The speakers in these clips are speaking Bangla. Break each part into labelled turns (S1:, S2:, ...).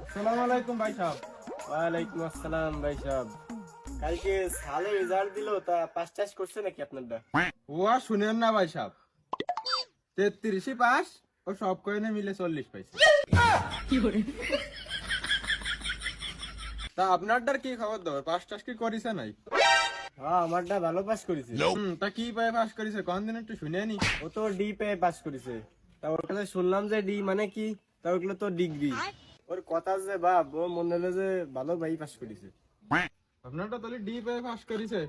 S1: আসসালামু আলাইকুম ভাই সাহেব।
S2: ওয়ালাইকুম আসসালাম ভাই সাহেব। কালকে সালে রেজাল্ট দিলো, তা পাস টাস করছে নাকি আপনারটা?
S1: ও আর শুনেন না ভাই সাহেব, 33 পাস ও সব কয়নে মিলে 40 পাইছে। তা আপনারটার কি খবর দাও, পাস টাস কি করিছে নাই?
S2: হ্যাঁ, আমারটা ভালো পাস করেছে।
S1: তা কি পায়ে পাস করিছে কোন দিন একটু শুনে নি।
S2: ও তো ডি পেয়ে পাস করেছে। তা ওর কাছে শুনলাম যে ডি মানে কি, তা ওগুলো তো ডিগ্রি। ওর কথা যে বাপ, ও মনে হলো যে ভালো ভাই পাস করেছে।
S1: আপনারটা তাহলে ডি পায়ে পাস করিছে,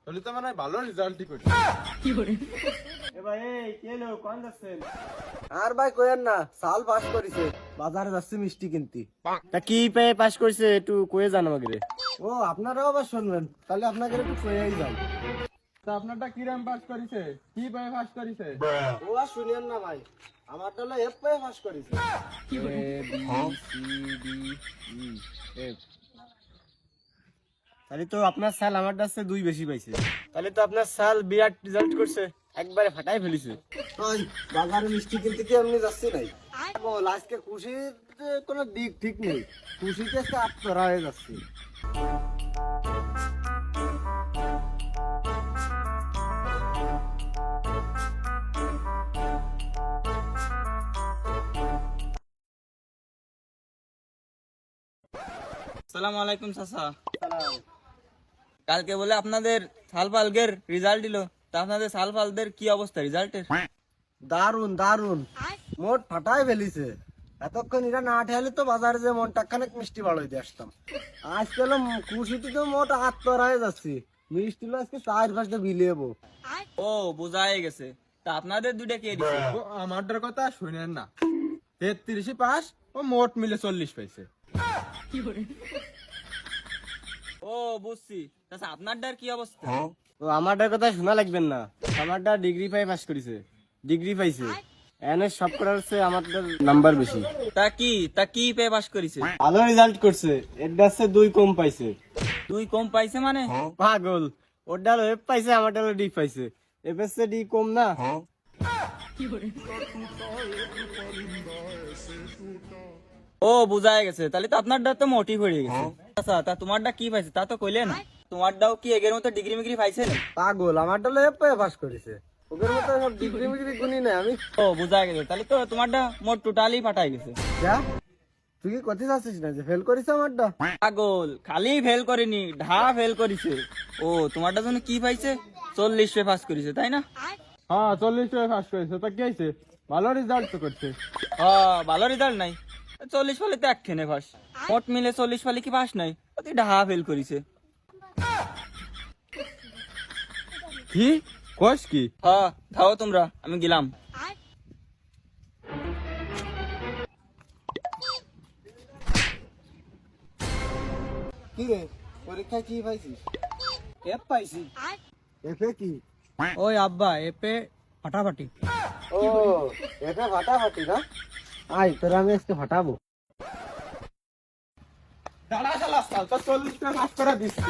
S1: তাহলে তো মানে ভালো রেজাল্টই করছে।
S2: এ ভাই, এই কে লো, কোন যাচ্ছেন? আর ভাই কইেন না, সাল পাস করেছে, বাজারে যাচ্ছে মিষ্টি কিনতে। তা কি পেয়ে পাস করেছে একটু কয়ে জান আমাকে। ও, আপনারাও আবার শুনবেন, তাহলে আপনাকে একটু কয়েই যান।
S1: তা আপনারটা কিরাম পাস করিছে, কি পায়ে পাস করিছে?
S2: ও আর শুনেন না ভাই, আমারটা হলো এফ পেয়ে পাস করেছে। A B C D E F. তাহলে তো আপনার সাল আমার কাছে 2 বেশি পাইছে। তাহলে তো আপনার সাল বিরাট রেজাল্ট করছে, একবারে ফাটাই ফেলিছে। ওই বাজারে মিষ্টি কিনতে কি এমনি যাচ্ছে নাই? ও আজকে খুশির কোনো দিক ঠিক নেই, খুশিতে আজকে আত্মরা হয়ে যাচ্ছে।
S3: আসসালামু আলাইকুম চাচা। কালকে বলে আপনাদের সালফালদের রেজাল্ট দিল, তা আপনাদের সালফালদের কি অবস্থা রেজাল্টের?
S2: দারুন দারুন, মোট ফাটাই ফেলিছে। এতক্ষণ এরা না ঠেলে তো বাজারে যে মনটা খানিক মিষ্টি বাড়াই দিয়ে আসতাম। আজকাল খুশিতে তো মোট আত্মরা হয়ে যাচ্ছে, মিষ্টি আজকে 4-5টা বিলিয়েবো।
S3: ও, বোঝাই গেছে। তা আপনাদের দুইটা কে দিছে?
S1: ও আমারটার কথা শুনেন না, 33 পাস ও মোট মিলে 40 পাইছে।
S3: ও, বুঝছি। চাচা আপনারটার কি অবস্থা?
S2: ও, আমারটার কথা শোনা লাগবেন না, আমারটা ডিগ্রি পাই পাস করেছে, ডিগ্রি পাইছে। এনে সব করার হচ্ছে আমাদের নাম্বার বেশি।
S3: তা কি পেয়ে পাস করেছে?
S2: ভালো রেজাল্ট করছে, এর কাছে 2 কম পাইছে।
S3: 2 কম পাইছে মানে?
S2: পাগল, ওর ডাল এফ পাইছে, আমার ডাল ডি পাইছে। এফ এর চেয়ে ডি কম না?
S3: ও, বোঝাই গেছে। তাহলে তো আপনারটা তো মোটিভ হয়ে গেছে। আচ্ছা, তা তোমারটা কি পাইছে তা তো কইলে না। তোমারটাও কি এগের মতো ডিগ্রি মিগ্রি পাইছে না?
S2: পাগল, আমার ডাল এফ পাই পাস করেছে, ওদের মতো সব ডিগ্রি মিগ্রি গুনি না আমি।
S3: ও, বোঝাই গেছে। তাহলে তো তোমারটা মোট টোটালি ফাটাই গেছে।
S2: যা, তুই কি কথা চাচ্ছিস না যে ফেল করিস আমারটা?
S3: পাগল, খালি ফেল করেনি, ঢা ফেল করেছে। ও, তোমারটা জন্য কি পাইছে? 40 পে পাস করেছে, তাই না?
S1: হ্যাঁ 40 পায়ে পাস করেছে, তা কি হয়েছে, ভালো রেজাল্ট তো করছে।
S3: ভালো রেজাল্ট নাই, 40 ফালে তো একখানে পাস, মোট মিলে 40 ফালে কি পাস নাই, তুই ঢা ফেল করেছে।
S1: কি কস কি?
S3: ধাও তোমরা, আমি গেলাম।
S2: কি রে, পরীক্ষায় কি পাইছিস? এফ পাইছি। এফে কি?
S3: ওই আব্বা, এপে ফাটাফাটি।
S2: ও, এফে ফাটাফাটি না? আয় তোরা আমি আজকে ফাটাবো।
S1: দাঁড়া শালা, সাল তো 40 পায়ে পাস করে দিচ্ছি।